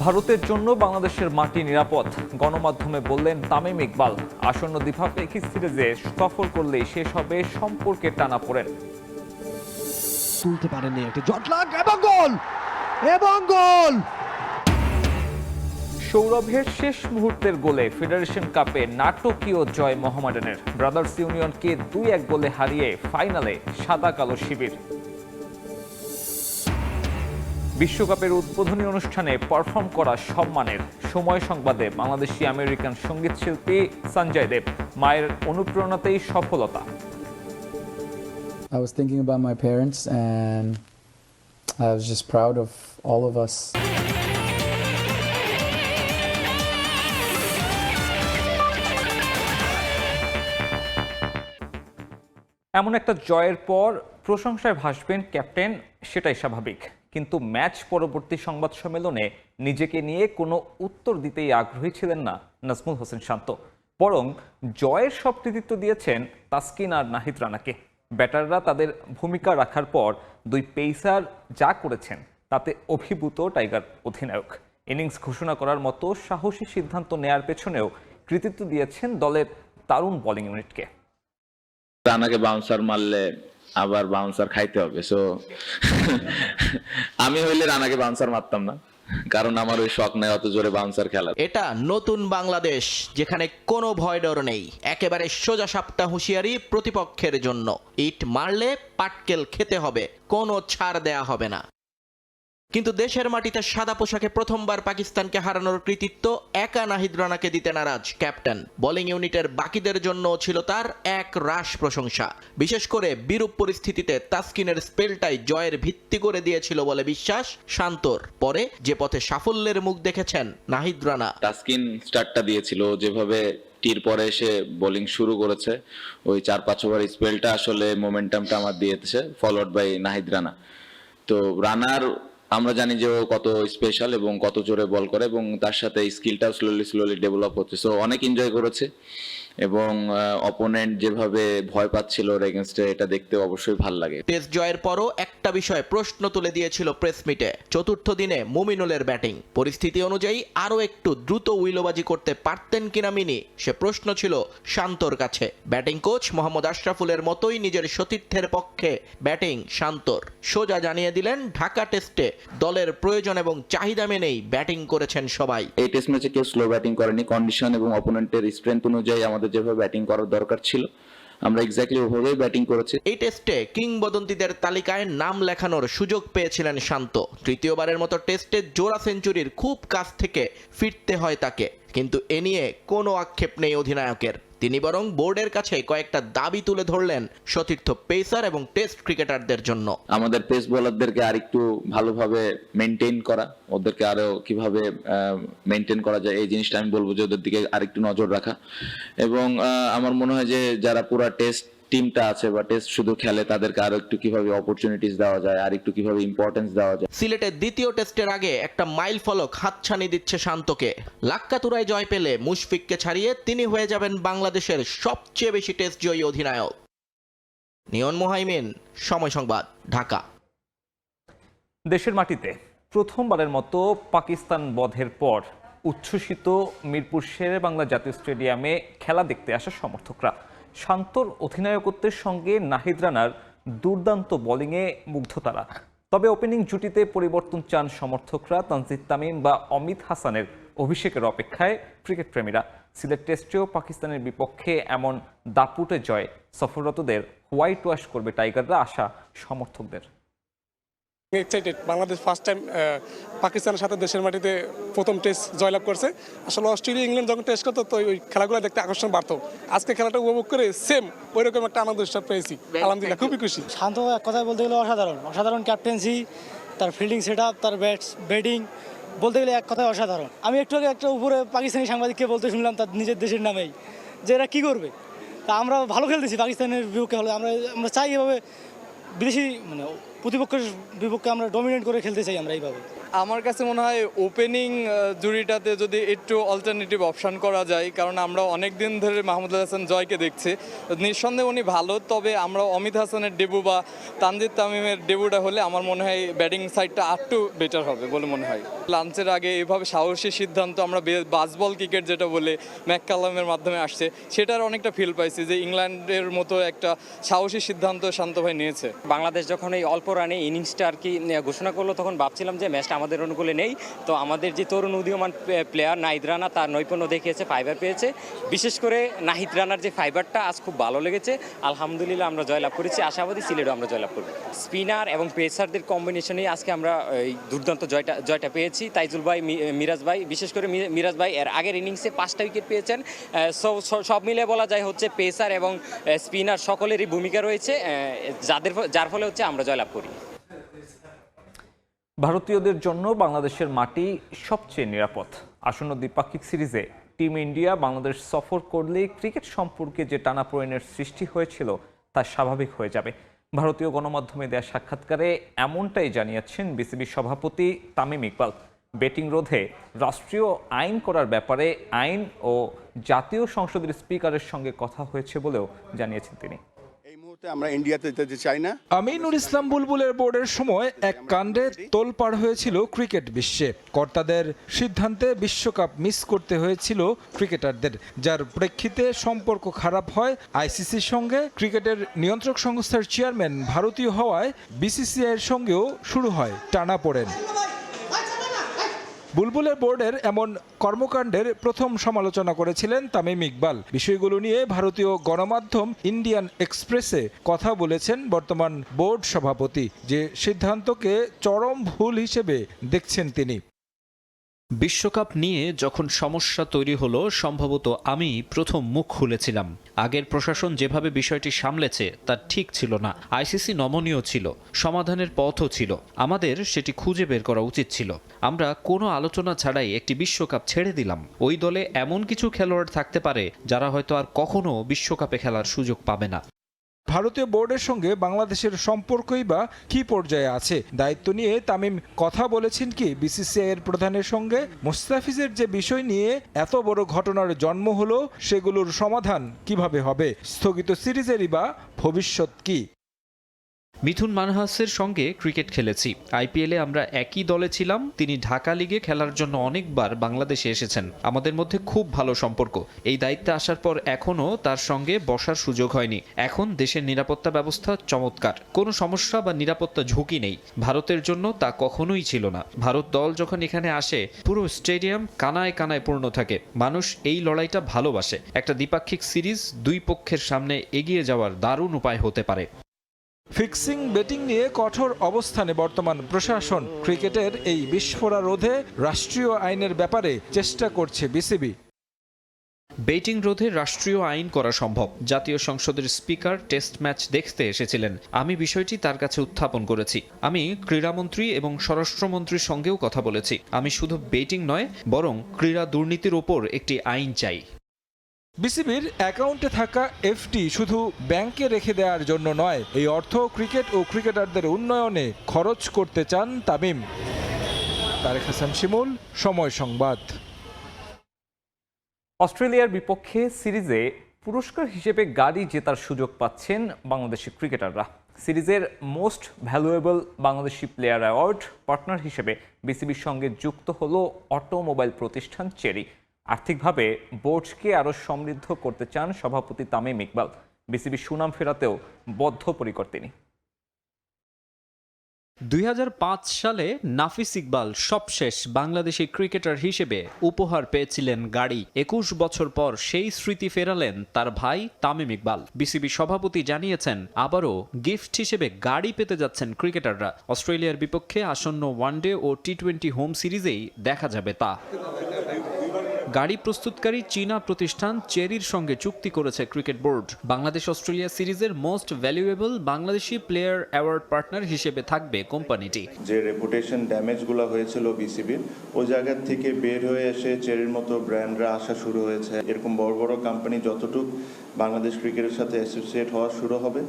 ভারতের জন্য বাংলাদেশের মাটি নিরাপদ, গণমাধ্যমে বললেন তামিম ইকবাল। আসন্ন দ্বিপাক্ষিক সিরিজে সফর করলেই শেষ হবে সম্পর্কের টানাপোড়েন। তুলতে পারেননি একটি জটলা এবং গোল এবং গোল। সৌরভের শেষ মুহূর্তের গোলে ফেডারেশন কাপে নাটকীয় জয় মোহামেডানের। ব্রাদার্স ইউনিয়নকে 2-1 গোলে হারিয়ে ফাইনালে সাদা কালো শিবির। বিশ্বকাপের উদ্বোধনী অনুষ্ঠানে পারফর্ম করা সম্মানের। সময় সংবাদে বাংলাদেশি আমেরিকান সঙ্গীত শিল্পী সঞ্জয় দেব। মায়ের অনুপ্রেরণাতেই সফলতা। I was thinking about my parents and I was just proud of all of us. এমন একটা জয়ের পর প্রশংসায় ভাসবেন ক্যাপ্টেন, সেটাই স্বাভাবিক। কিন্তু ম্যাচ পরবর্তী সংবাদ সম্মেলনে নিজেকে নিয়ে কোনো উত্তর দিতেই আগ্রহী ছিলেন না নাজমুল হোসেন শান্ত। বরং জয়ের সব কৃতিত্ব দিয়েছেন তাসকিন আর নাহিদ রানাকে। ব্যাটাররা তাদের ভূমিকা রাখার পর দুই পেসার যা করেছেন তাতে অভিভূত টাইগার অধিনায়ক। ইনিংস ঘোষণা করার মতো সাহসী সিদ্ধান্ত নেয়ার পেছনেও কৃতিত্ব দিয়েছেন দলের তারুণ বোলিং ইউনিটকে। রানাকে বাউন্সার মারলে আবার বাউন্সার খাইতে হবে, সো আমি হইলে রানাকে বাউন্সার মারতাম না, কারণ আমার ওই শখ নাই অত জোরে বাউন্সার খেলা। এটা নতুন বাংলাদেশ, যেখানে কোনো ভয় ডর নেই, একেবারে সোজা সাপটা হুঁশিয়ারি প্রতিপক্ষের জন্য। ইট মারলে পাটকেল খেতে হবে, কোনো ছাড় দেয়া হবে না। কিন্তু দেশের মাটিতে সাদা পোশাকে প্রথমবার পাকিস্তানকে হারানোর কৃতিত্ব একা নাহিদ রানাকে দিতে নারাজ ক্যাপ্টেন। বোলিং ইউনিটের বাকিদের জন্য ছিল তার এক রাশ প্রশংসা। বিশেষ করে বিরূপ পরিস্থিতিতে তাসকিনের স্পেলটাই জয়ের ভিত্তি করে দিয়েছিল বলে বিশ্বাস শান্তর। পরে যে পথে সাফল্যের মুখ দেখেছেন নাহিদ রানা। তাসকিন স্টার্টটা দিয়েছিল, যেভাবে টির পরে এসে বোলিং শুরু করেছে, ওই 4-5 ওভার স্পেলটা আসলে মোমেন্টামটা আমার দিয়েছে, ফলোড বাই নাহিদ রানা। তো রানার আমরা জানি যে ও কত স্পেশাল এবং কত জোরে বল করে, এবং তার সাথে স্কিলটাও স্লোলি ডেভেলপ হচ্ছে। সো অনেক এনজয় করেছে, এবং অপোনেন্ট যেভাবে ভয় পাচ্ছিল ওর এগেইনস্টে, এটা দেখতে অবশ্যই ভালো লাগে। টেস্ট জয়ের পরও একটা বিষয়ে প্রশ্ন তুলে দিয়েছিল প্রেস মিটে, চতুর্থ দিনে মুমিনুলের ব্যাটিং। পরিস্থিতি অনুযায়ী আরও একটু দ্রুত উইলোবাজি করতে পারতেন কিনা মিনি, সে প্রশ্ন ছিল শান্তর কাছে। ব্যাটিং কোচ মোহাম্মদ আশরাফুলের মতোই নিজের সতীর্থের পক্ষে ব্যাটিং শান্তর। সোজা জানিয়ে দিলেন ঢাকা টেস্টে দলের প্রয়োজন এবং চাহিদা মেনেই ব্যাটিং করেছেন সবাই। এই টেস্ট ম্যাচে কেউ স্লো ব্যাটিং করেনি। কন্ডিশন এবং অপোনেন্টের স্ট্রেংথ অনুযায়ী আমাদের যেভাবে ব্যাটিং করার দরকার ছিল, আমরা এক্স্যাক্টলি ওভাবেই ব্যাটিং করেছি। এই টেস্টে কিংবদন্তিদের তালিকায় নাম লেখানোর সুযোগ পেয়েছিলেন শান্ত। তৃতীয়বারের মতো টেস্টে জোড়া সেঞ্চুরির খুব কাছ থেকে ফিরতে হয় তাকে, কিন্তু এ নিয়ে কোনো আক্ষেপ নেই অধিনায়কের। তিনি বরং বোর্ডের কাছে কয়েকটা দাবি তুলে ধরলেন সতীর্থ পেসার এবং টেস্ট ক্রিকেটারদের জন্য। আমাদের পেস বোলারদেরকে আরেকটু ভালোভাবে মেনটেন করা, ওদেরকে আরো কিভাবে মেনটেন করা যায়, এই জিনিসটা আমি বলবো যে ওদের দিকে আরেকটু নজর রাখা। এবং আমার মনে হয় যে যারা পুরো টেস্ট টিমটা আছে বা টেস্ট শুধু খেলে, তাদেরকে আরো একটু কিভাবে অপরচুনিটিস দেওয়া যায়, আর একটু কিভাবে ইম্পর্টেন্স দেওয়া যায়। সিলেটের দ্বিতীয় টেস্টের আগে একটা মাইল ফলক হাতছানি দিচ্ছে শান্তকে। লাক্কাতুরায় জয় পেলে মুশফিককে ছাড়িয়ে তিনি হয়ে যাবেন বাংলাদেশের সবচেয়ে বেশি টেস্ট জয়ী অধিনায়ক। নিয়ন মুহাইমিন, সময় সংবাদ, ঢাকা। দেশের মাটিতে প্রথমবারের মতো পাকিস্তান বধের পর উচ্ছ্বসিত মিরপুর শেরেবাংলা জাতীয় স্টেডিয়ামে খেলা দেখতে আসা সমর্থকরা। শান্তর অধিনায়কত্বের সঙ্গে নাহিদ রানার দুর্দান্ত বোলিংয়ে মুগ্ধ তারা। তবে ওপেনিং জুটিতে পরিবর্তন চান সমর্থকরা। তানজিদ তামিম বা অমিত হাসানের অভিষেকের অপেক্ষায় ক্রিকেট প্রেমীরা। সিলেট টেস্টেও পাকিস্তানের বিপক্ষে এমন দাপুটে জয় সফররতদের হোয়াইট ওয়াশ করবে টাইগাররা, আশা সমর্থকদের। এক্সাইটেড, বাংলাদেশ ফার্স্ট টাইম পাকিস্তানের সাথে দেশের মাটিতে প্রথম টেস্ট জয়লাভ করছে। আসলে অস্ট্রেলিয়া ইংল্যান্ড যখন টেস্ট করতো, তো ওই খেলাগুলো দেখতে আকর্ষণ বাড়তো। আজকে খেলাটা উপভোগ করে সেম ওই রকম একটা আনন্দ উৎসব পেয়েছি, আলহামদুলিল্লাহ খুবই খুশি। শান্ত এক কথায় বলতে গেলে অসাধারণ ক্যাপ্টেন্সি, তার ফিল্ডিং সেট আপ, তার ব্যাটিং বলতে গেলে এক কথায় অসাধারণ। আমি একটু আগে একটা উপরে পাকিস্তানি সাংবাদিককে বলতে শুনলাম তার নিজের দেশের নামেই, যে এরা কী করবে। তা আমরা ভালো খেলতেছি পাকিস্তানের বিপক্ষে, হলে আমরা চাই এভাবে বিদেশি প্রতিপক্ষের বিপক্ষে আমরা ডমিনেট করে খেলতে চাই আমরা এইভাবে। আমার কাছে মনে হয় ওপেনিং জুরিটাতে যদি একটু অল্টারনেটিভ অপশন করা যায়, কারণ আমরা অনেক দিন ধরে মাহমুদুল হাসান জয়কে দেখছি, নিঃসন্দেহে উনি ভালো, তবে আমরা অমিত হাসানের ডেবু বা তানজিদ তামিমের ডেবুটা হলে আমার মনে হয় ব্যাটিং সাইডটা আরটু বেটার হবে বলে মনে হয়। লাঞ্চের আগে এভাবে সাহসী সিদ্ধান্ত, আমরা বাসবল ক্রিকেট যেটা বলে ম্যাককালামের মাধ্যমে আসছে, সেটার অনেকটা ফিল পাইছি যে ইংল্যান্ডের মতো একটা সাহসী সিদ্ধান্ত শান্ত ভাই নিয়েছে। বাংলাদেশ যখন এই অল্প রানে ইনিংসটা আর কি ঘোষণা করলো, তখন ভাবছিলাম যে ম্যাচটা আমাদের অনুকূলে নেই। তো আমাদের যে তরুণ উদীয়মান প্লেয়ার নাহিদ রানা, তার নৈপুণ্য দেখিয়েছে, ফাইবার পেয়েছে। বিশেষ করে নাহিদ রানার যে ফাইবারটা আজ খুব ভালো লেগেছে। আলহামদুলিল্লাহ আমরা জয়লাভ করেছি, আশাবাদী সিলেটও আমরা জয়লাভ করব। স্পিনার এবং পেসারদের কম্বিনেশনেই আজকে আমরা এই দুর্দান্ত জয়টা পেয়েছি। তাইজুল ভাই, মিরাজ ভাই, বিশেষ করে মিরাজ ভাই এর আগের ইনিংসে 5টা উইকেট পেয়েছেন। সব মিলে বলা যায় হচ্ছে পেসার এবং স্পিনার সকলেরই ভূমিকা রয়েছে, যার ফলে হচ্ছে আমরা জয়লাভ করি। ভারতীয়দের জন্য বাংলাদেশের মাটি সবচেয়ে নিরাপদ। আসন্ন দ্বিপাক্ষিক সিরিজে টিম ইন্ডিয়া বাংলাদেশ সফর করলে ক্রিকেট সম্পর্কে যে টানাপোড়েনের সৃষ্টি হয়েছিল তা স্বাভাবিক হয়ে যাবে। ভারতীয় গণমাধ্যমে দেয়া সাক্ষাৎকারে এমনটাই জানিয়েছেন বিসিবি সভাপতি তামিম ইকবাল। ব্যাটিং রোধে রাষ্ট্রীয় আইন করার ব্যাপারে আইন ও জাতীয় সংসদের স্পিকারের সঙ্গে কথা হয়েছে বলেও জানিয়েছেন তিনি। আমরা ইন্ডিয়াতে যেতে চাই না। আমিনুল ইসলাম বুলবুলের বোর্ডের সময় এক কাণ্ডে তোলপাড় হয়েছিল ক্রিকেট বিশ্বে। কর্তাদের সিদ্ধান্তে বিশ্বকাপ মিস করতে হয়েছিল ক্রিকেটারদের, যার প্রেক্ষিতে সম্পর্ক খারাপ হয় আইসিসির সঙ্গে। ক্রিকেটের নিয়ন্ত্রক সংস্থার চেয়ারম্যান ভারতীয় হওয়ায় বিসিসিআইয়ের সঙ্গেও শুরু হয় টানাপোড়েন। বুলবুলের বোর্ডের এমন কর্মকাণ্ডের প্রথম সমালোচনা করেছিলেন তামিম ইকবাল। বিষয়গুলো নিয়ে ভারতীয় গণমাধ্যম ইন্ডিয়ান এক্সপ্রেসে কথা বলেছেন বর্তমান বোর্ড সভাপতি, যে সিদ্ধান্তকে চরম ভুল হিসেবে দেখছেন তিনি। বিশ্বকাপ নিয়ে যখন সমস্যা তৈরি হলো, সম্ভবত আমি প্রথম মুখ খুলেছিলাম। আগের প্রশাসন যেভাবে বিষয়টি সামলেছে তা ঠিক ছিল না। আইসিসি নমনীয় ছিল, সমাধানের পথও ছিল। আমাদের সেটি খুঁজে বের করা উচিত ছিল। আমরা কোনো আলোচনা ছাড়াই একটি বিশ্বকাপ ছেড়ে দিলাম। ওই দলে এমন কিছু খেলোয়াড় থাকতে পারে যারা হয়তো আর কখনো বিশ্বকাপে খেলার সুযোগ পাবে না। ভারতীয় বোর্ডের সঙ্গে বাংলাদেশের সম্পর্কই বা কী পর্যায়ে আছে? দায়িত্ব নিয়ে তামিম কথা বলেছেন কি বিসিসিআই এর প্রধানের সঙ্গে? মুস্তাফিজের যে বিষয় নিয়ে এত বড় ঘটনার জন্ম হলো, সেগুলোর সমাধান কিভাবে হবে? স্থগিত সিরিজেরই বা ভবিষ্যৎ কি? মিথুন মানহাসের সঙ্গে ক্রিকেট খেলেছি। আইপিএলে আমরা একই দলে ছিলাম। তিনি ঢাকা লিগে খেলার জন্য অনেকবার বাংলাদেশে এসেছেন। আমাদের মধ্যে খুব ভালো সম্পর্ক। এই দায়িত্বে আসার পর এখনও তার সঙ্গে বসার সুযোগ হয়নি। এখন দেশের নিরাপত্তা ব্যবস্থা চমৎকার, কোনো সমস্যা বা নিরাপত্তা ঝুঁকি নেই। ভারতের জন্য তা কখনোই ছিল না। ভারত দল যখন এখানে আসে, পুরো স্টেডিয়াম কানায় কানায় পূর্ণ থাকে। মানুষ এই লড়াইটা ভালোবাসে। একটা দ্বিপাক্ষিক সিরিজ দুই পক্ষের সামনে এগিয়ে যাওয়ার দারুণ উপায় হতে পারে। ফিক্সিং বেটিং নিয়ে কঠোর অবস্থানে বর্তমান প্রশাসন। ক্রিকেটের এই বিস্ফোরা রোধে রাষ্ট্রীয় আইনের ব্যাপারে চেষ্টা করছে বিসিবি। বেটিং রোধে রাষ্ট্রীয় আইন করা সম্ভব। জাতীয় সংসদের স্পিকার টেস্ট ম্যাচ দেখতে এসেছিলেন। আমি বিষয়টি তার কাছে উত্থাপন করেছি। আমি ক্রীড়ামন্ত্রী এবং স্বরাষ্ট্রমন্ত্রীর সঙ্গেও কথা বলেছি। আমি শুধু বেটিং নয়, বরং ক্রীড়া দুর্নীতির ওপর একটি আইন চাই। বিসিবির অ্যাকাউন্টে থাকা এফটি শুধু ব্যাংকে রেখে দেওয়ার জন্য নয়, এই অর্থ ক্রিকেট ও ক্রিকেটারদের উন্নয়নে খরচ করতে চান তামিম। তারেক হাসান শিমুল, সময় সংবাদ। অস্ট্রেলিয়ার বিপক্ষে সিরিজে পুরস্কার হিসেবে গাড়ি জেতার সুযোগ পাচ্ছেন বাংলাদেশি ক্রিকেটাররা। সিরিজের most valuable Bangladeshi player award partner হিসেবে বিসিবির সঙ্গে যুক্ত হলো অটোমোবাইল প্রতিষ্ঠান চেরি। আর্থিকভাবে বোর্ডকে আরও সমৃদ্ধ করতে চান সভাপতি তামিম ইকবাল। বিসিবির সুনাম ফেরাতেও বদ্ধপরিকর তিনি। 2005 সালে নাফিস ইকবাল সবশেষ বাংলাদেশি ক্রিকেটার হিসেবে উপহার পেয়েছিলেন গাড়ি। 21 বছর পর সেই স্মৃতি ফেরালেন তার ভাই তামিম ইকবাল। বিসিবি সভাপতি জানিয়েছেন, আবারও গিফট হিসেবে গাড়ি পেতে যাচ্ছেন ক্রিকেটাররা। অস্ট্রেলিয়ার বিপক্ষে আসন্ন ওয়ানডে ও টি-20 হোম সিরিজেই দেখা যাবে তা। গাড়ি প্রস্তুতকারী চীনা প্রতিষ্ঠান চেরির সঙ্গে চুক্তি করেছে ক্রিকেট বোর্ড। বাংলাদেশ অস্ট্রেলিয়া সিরিজের most valuable Bangladeshi player award partner হিসেবে থাকবে কোম্পানিটি। যে রেপুটেশন ড্যামেজগুলো হয়েছিল বিসিবির, ওই জায়গা থেকে বের হয়ে এসে চেরির মতো ব্র্যান্ডরা আসা শুরু হয়েছে। এরকম বড় বড় কোম্পানি যতটুকু বাংলাদেশ ক্রিকেটের সাথে অ্যাসোসিয়েট হওয়া শুরু হবে,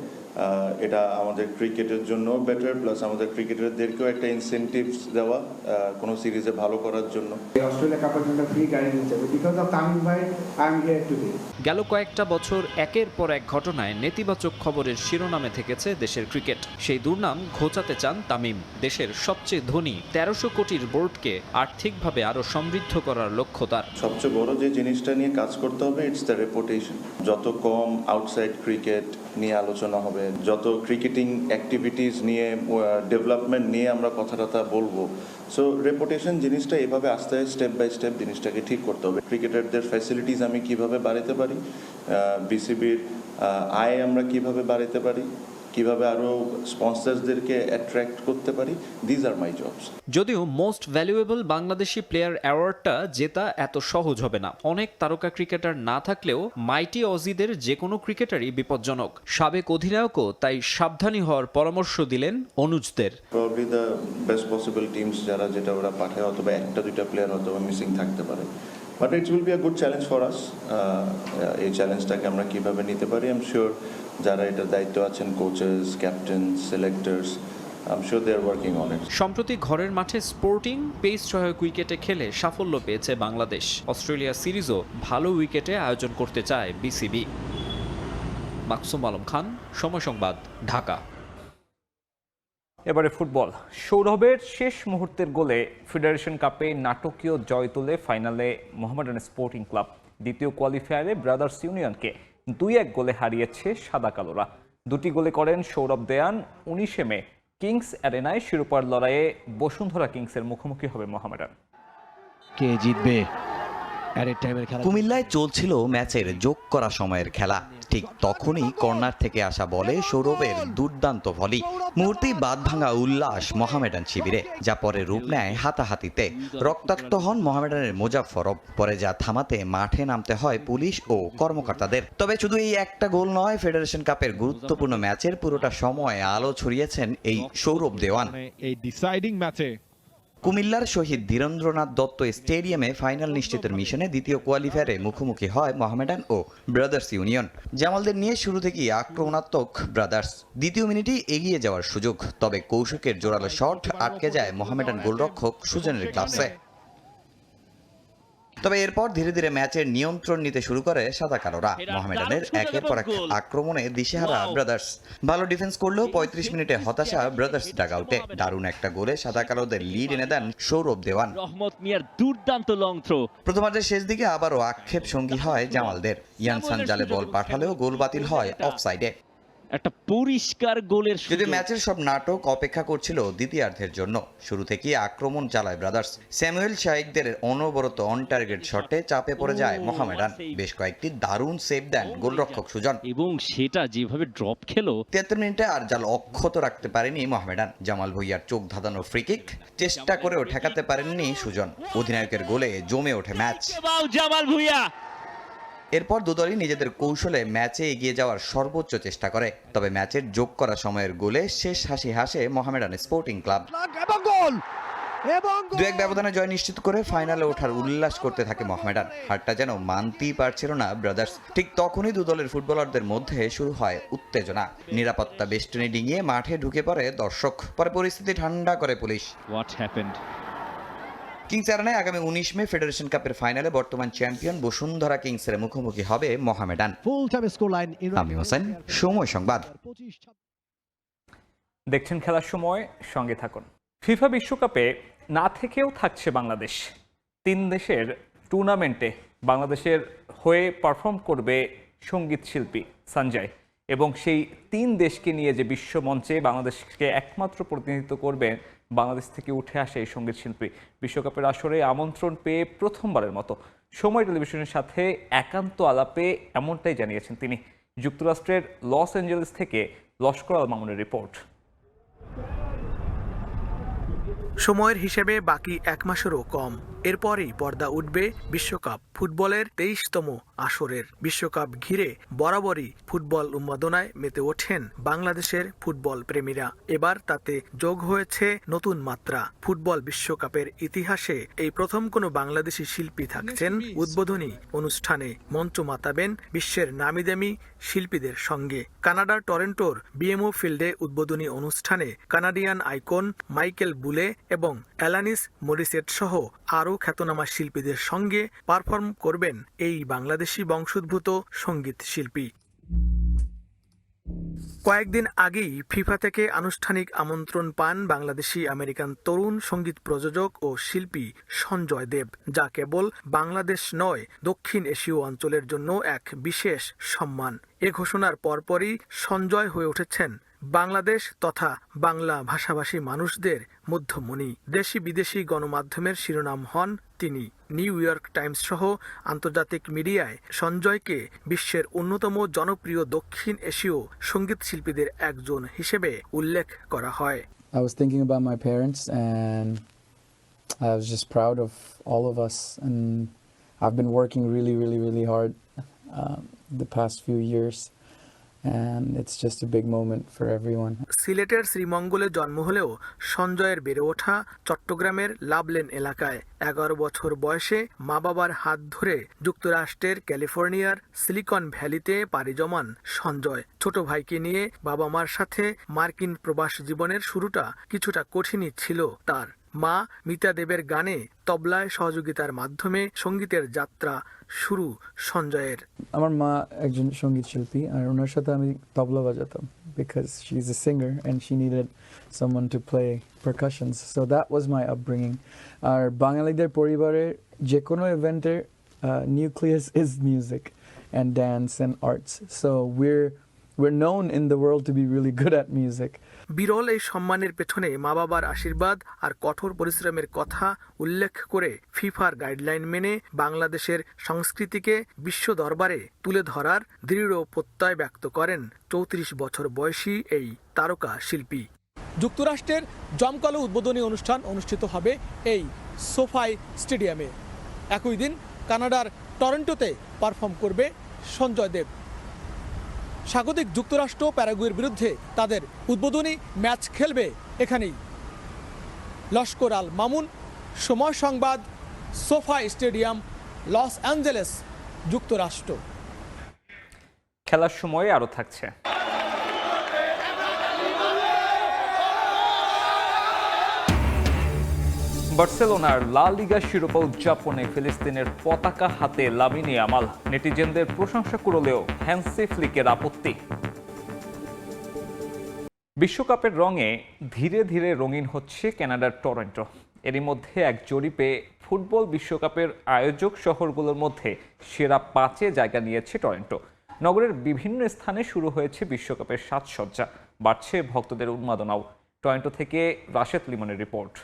এটা আমাদের ক্রিকেটের জন্য বেটার, প্লাস আমাদের ক্রিকেটারদেরকেও একটা ইনসেনটিভস দেওয়া কোনো সিরিজে ভালো করার জন্য। অস্ট্রেলিয়া কাপের জন্য ফ্রি গাড়ি নিতে হবে বিকজ অফ তামিম ভাই আই এম হিয়ার টুডে। গেল কয়েকটা বছর একের পর এক ঘটনায় নেতিবাচক খবরের শিরোনামে থেকেছে দেশের ক্রিকেট। সেই দুর্নাম ঘোচাতে চান তামিম। দেশের সবচেয়ে ধনী 1300 কোটির বোর্ডকে আর্থিকভাবে আরো সমৃদ্ধ করার লক্ষ্য তার। সবচেয়ে বড় যে জিনিসটা নিয়ে কাজ করতে হবে, ইটস দ্য রেপুটেশন। যত কম আউটসাইড ক্রিকেট নিয়ে আলোচনা হবে, যত ক্রিকেটিং অ্যাক্টিভিটিস নিয়ে ডেভেলপমেন্ট নিয়ে আমরা কথা বলবো, সো রেপুটেশন জিনিসটা এভাবে আস্তে স্টেপ বাই স্টেপ জিনিসটাকে ঠিক করতে হবে। ক্রিকেটারদের ফ্যাসিলিটিস আমি কিভাবে বাড়াতে পারি, বিসিবির আয় আমরা কিভাবে বাড়াতে পারি, কিভাবে আরো স্পন্সরসদেরকে অ্যাট্রাক্ট করতে পারি, দিস আর মাই জবস। যদিও মোস্ট ভ্যালুয়েবল বাংলাদেশি প্লেয়ার অ্যাওয়ার্ডটা জেতা এত সহজ হবে না। অনেক তারকা ক্রিকেটার না থাকলেও মাইটি অজিদের যে কোনো ক্রিকেটারই বিপজ্জনক। সাবেক অধিনায়কও তাই সাবধানী হওয়ার পরামর্শ দিলেন অনুজদের। Probably the best possible teams যারা যেটা ওরা পাঠায়, অথবা একটা দুইটা প্লেয়ার হয়তো মিসিং থাকতে পারে, but it will be a good challenge for us. এই চ্যালেঞ্জটাকে আমরা কিভাবে নিতে পারি, আই এম শিওর যারা এটার দায়িত্ব আছেন, coaches, captain, selectors, I am sure they are working on it. সম্প্রতি ঘরের মাঠে স্পোর্টিং পেস সহায়ক উইকেটে খেলে সাফল্য পেয়েছে বাংলাদেশ। অস্ট্রেলিয়া সিরিজও ভালো উইকেটে আয়োজন করতে চায় বিসিবি। মাকসুম আলম খান, সময় সংবাদ, ঢাকা। এবারে ফুটবল। সৌরভের শেষ মুহূর্তের গোলে ফেডারেশন কাপে নাটকীয় জয় তুলে ফাইনালে মোহামেডান স্পোর্টিং ক্লাব। দ্বিতীয় কোয়ালিফায়ারে ব্রাদার্স ইউনিয়নকে 2-1 গোলে হারিয়েছে সাদা কালোরা। দুটি গোলে করেন সৌরভ দেয়ান। 19 মে কিংস অ্যারেনায় শিরোপার লড়াইয়ে বসুন্ধরা কিংসের মুখোমুখি হবে মোহামেডান। কে জিতবে? কুমিল্লায় চলছিল ম্যাচের যোগ করা সময়ের খেলা। ঠিক তখনই কর্নার থেকে আসা বলে সৌরভের দুর্দান্ত ভলি। মুহূর্তেই বাঁধ ভাঙা উল্লাস মোহামেডান শিবিরে, যা পরে রূপ নেয় হাতাহাতিতে। রক্তাক্ত হন মোহামেডানের মোজাফফরব। পরে যা থামাতে মাঠে নামতে হয় পুলিশ ও কর্মকর্তাদের। তবে শুধু এই একটা গোল নয়, ফেডারেশন কাপের গুরুত্বপূর্ণ ম্যাচের পুরোটা সময় আলো ছড়িয়েছেন এই সৌরভ দেওয়ান। এই ডিসাইডিং ম্যাচে কুমিল্লার শহীদ ধীরেন্দ্রনাথ দত্ত স্টেডিয়ামে ফাইনাল নিশ্চিতের মিশনে দ্বিতীয় কোয়ালিফায়ারে মুখোমুখি হয় মোহামেডান ও ব্রাদার্স ইউনিয়ন। জামালদের নিয়ে শুরু থেকেই আক্রমণাত্মক ব্রাদার্স। দ্বিতীয় মিনিটেই এগিয়ে যাওয়ার সুযোগ, তবে কৌশিকের জোরালো শট আটকে যায় মোহামেডান গোলরক্ষক সুজনের গ্লাভসে। তবে এরপর ধীরে ধীরে ম্যাচের নিয়ন্ত্রণ নিতে শুরু করে সাদা কালোরা। মোহামেডানের একের পর এক আক্রমণে দিশেহারা ব্রাদার্স। ভালো ডিফেন্স করলেও 35 মিনিটে হতাশা ব্রাদার্স ডাগআউটে। দারুণ একটা গোলে সাদা কালোদের লিড এনে দেন সৌরভ দেওয়ান। রহমত মিয়ার দুর্দান্ত লং থ্রো। প্রথমার্ধের শেষ দিকে আবারও আক্ষেপ সঙ্গী হয় জামালদের। ইয়ানসান জালে বল পাঠালেও গোল বাতিল হয় অফসাইডে। একটা পরিষ্কার গোলের যদি ম্যাচের সব নাটক অপেক্ষা করছিল দ্বিতীয়ার্ধের জন্য। শুরু থেকেই আক্রমণ চালায় ব্রাদার্স। স্যামুয়েল শাইকদের অনবরত অন টার্গেট শটে চাপে পড়ে যায় মোহামেডান। বেশ কয়েকটি দারুণ সেভ দেন গোলরক্ষক সুজন, এবং সেটা যেভাবে ড্রপ খেলো। 73 মিনিটে আর জাল অক্ষত রাখতে পারেনি মোহামেডান। জামাল ভুঁইয়ার চোখ ধাঁধানো ফ্রি কিক চেষ্টা করেও ঠেকাতে পারেননি সুজন। অধিনায়কের গোলে জমে ওঠে ম্যাচ। জামাল ভুঁইয়া এরপর দুদলই নিজেদের কৌশলে ম্যাচে এগিয়ে যাওয়ার সর্বোচ্চ চেষ্টা করে। তবে ম্যাচের যোগ করা সময়ের গোলে শেষ হাসি হাসে মোহামেডান স্পোর্টিং ক্লাব। 2-1 ব্যবধানে জয় নিশ্চিত করে ফাইনালে ওঠার উল্লাস করতে থাকে মোহামেডান। হারটা যেন মানতেই পারছিল না ব্রাদার্স। ঠিক তখনই দুদলের ফুটবলারদের মধ্যে শুরু হয় উত্তেজনা। নিরাপত্তা বেষ্টনী ডিঙিয়ে মাঠে ঢুকে পড়ে দর্শক। পরে পরিস্থিতি ঠান্ডা করে পুলিশ। What happened? কিংস অ্যারেনায় আগামী 19 মে ফেডারেশন কাপের ফাইনালে বর্তমান চ্যাম্পিয়ন বসুন্ধরা কিংসের মুখোমুখি হবে মোহামেডান। আমি হোসেন, সময় সংবাদ। দেখছেন খেলার সময়, সঙ্গে থাকুন। ফিফা বিশ্বকাপে না থেকেও থাকছে বাংলাদেশ। 3 দেশের টুর্নামেন্টে বাংলাদেশের হয়ে পারফর্ম করবে সঙ্গীত শিল্পী সঞ্জয়, এবং সেই 3 দেশকে নিয়ে যে বিশ্বমঞ্চে বাংলাদেশকে একমাত্র প্রতিনিধিত্ব করবেন বাংলাদেশ থেকে উঠে আসে এই সঙ্গীত শিল্পী। বিশ্বকাপের আসরে আমন্ত্রণ পেয়ে প্রথমবারের মতো সময় টেলিভিশনের সাথে একান্ত আলাপে এমনটাই জানিয়েছেন তিনি। যুক্তরাষ্ট্রের লস অ্যাঞ্জেলেস থেকে লস্কর আল মামুনের রিপোর্ট। সময়ের হিসেবে বাকি 1 মাসেরও কম। এরপরই পর্দা উঠবে বিশ্বকাপ ফুটবলের 23তম আসরের। বিশ্বকাপ ঘিরে বরাবরই ফুটবল উন্মাদনায় মেতে ওঠেন বাংলাদেশের ফুটবল প্রেমীরা। এবার তাতে যোগ হয়েছে নতুন মাত্রা। ফুটবল বিশ্বকাপের ইতিহাসে এই প্রথম কোনো বাংলাদেশি শিল্পী থাকছেন উদ্বোধনী অনুষ্ঠানে। মঞ্চ মাতাবেন বিশ্বের নামিদামি শিল্পীদের সঙ্গে। কানাডার টরন্টোর বিএমও ফিল্ডে উদ্বোধনী অনুষ্ঠানে কানাডিয়ান আইকন মাইকেল বুলে এবং অ্যালানিস মরিসেট সহ আরও খ্যাতনামা শিল্পীদের সঙ্গে পারফর্ম করবেন এই বাংলাদেশি বংশোদ্ভূত সঙ্গীত শিল্পী। কয়েকদিন আগেই ফিফা থেকে আনুষ্ঠানিক আমন্ত্রণ পান বাংলাদেশি আমেরিকান তরুণ সঙ্গীত প্রযোজক ও শিল্পী সঞ্জয় দেব, যা কেবল বাংলাদেশ নয় দক্ষিণ এশীয় অঞ্চলের জন্য এক বিশেষ সম্মান। এ ঘোষণার পরপরই সঞ্জয় হয়ে উঠেছেন বাংলাদেশ তথা বাংলা ভাষাভাষী মানুষদের মধ্যমণি। দেশি বিদেশি গণমাধ্যমের শিরোনাম হন তিনি। নিউ ইয়র্ক টাইমস সহ আন্তর্জাতিক মিডিয়ায় সঞ্জয়কে বিশ্বের অন্যতম জনপ্রিয় দক্ষিণ এশীয় সঙ্গীত শিল্পীদের একজন হিসেবে উল্লেখ করা হয়। I was thinking about my parents and I was just proud of all of us, and I've been working really hard the past few years. And it's just a big moment for everyone. সিলেটের শ্রীমঙ্গলে জন্ম হলেও সঞ্জয়ের বেড়ে ওঠা চট্টগ্রামের লাভলেন এলাকায়। 11 বছর বয়সে মা বাবার হাত ধরে যুক্তরাষ্ট্রের ক্যালিফোর্নিয়ার সিলিকন ভ্যালিতে পাড়ি জমান সঞ্জয়। ছোট ভাইকে নিয়ে বাবা মার সাথে মার্কিন প্রবাস জীবনের শুরুটা কিছুটা কঠিনই ছিল তার। মা মিতা দেবের গানে তবলায় সহযোগিতার মাধ্যমে সঙ্গীতের যাত্রা শুরু সঞ্জয়ের। আমার মা একজন সঙ্গীত শিল্পী আর ওনার সাথে আমি তবলা বাজাতাম because she's a singer and she needed someone to play percussions, so that was my upbringing. আর বাঙালিদের পরিবারের যে কোনো ইভেন্টের nucleus is music and dance and arts, so we're known in the world to be really good at music. বিরল এই সম্মানের পেছনে মা বাবার আশীর্বাদ আর কঠোর পরিশ্রমের কথা উল্লেখ করে ফিফার গাইডলাইন মেনে বাংলাদেশের সংস্কৃতিকে বিশ্ব দরবারে তুলে ধরার দৃঢ় প্রত্যয় ব্যক্ত করেন 34 বছর বয়সী এই তারকা শিল্পী। যুক্তরাষ্ট্রের জমকালো উদ্বোধনী অনুষ্ঠান অনুষ্ঠিত হবে এই সোফাই স্টেডিয়ামে। একই দিন কানাডার টরন্টোতে পারফর্ম করবে সঞ্জয় দেব। স্বাগতিক যুক্তরাষ্ট্র প্যারাগুয়ের বিরুদ্ধে তাদের উদ্বোধনী ম্যাচ খেলবে এখানেই। লস্কর আল মামুন, সময় সংবাদ, সোফাই স্টেডিয়াম, লস অ্যাঞ্জেলেস, যুক্তরাষ্ট্র। খেলার সময় আরও থাকছে। বার্সেলোনার লা লিগা শিরোপা উদযাপনে ফিলিস্তিনের পতাকা হাতে লামিনে ইয়ামাল। নেটিজেনদের প্রশংসা করলেও হ্যান্সি ফ্লিকের আপত্তি। বিশ্বকাপের রঙে ধীরে ধীরে রঙিন হচ্ছে কানাডার টরন্টো। এরই মধ্যে এক জরিপে ফুটবল বিশ্বকাপের আয়োজক শহরগুলোর মধ্যে সেরা 5-এ জায়গা নিয়েছে টরন্টো। নগরের বিভিন্ন স্থানে শুরু হয়েছে বিশ্বকাপের সাজসজ্জা, বাড়ছে ভক্তদের উন্মাদনাও। টরন্টো থেকে রাশেদ লিমনের রিপোর্ট।